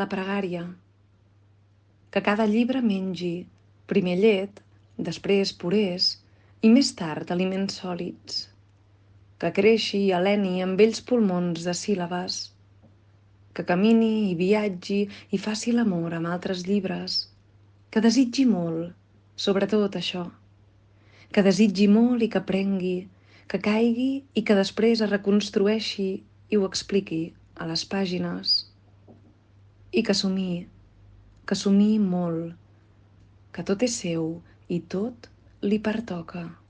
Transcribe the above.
la pregària. Que cada llibre mengi, primer llet, després purés i més tard aliments sòlids. Que creixi i aleni amb vells pulmons de síl·labes. Que camini i viatgi i faci l'amor amb altres llibres. Que desitgi molt, sobretot això. Que desitgi molt i que aprengui, que caigui i que després es reconstrueixi i ho expliqui a les pàgines. I que somiï molt, que tot és seu i tot li pertoca.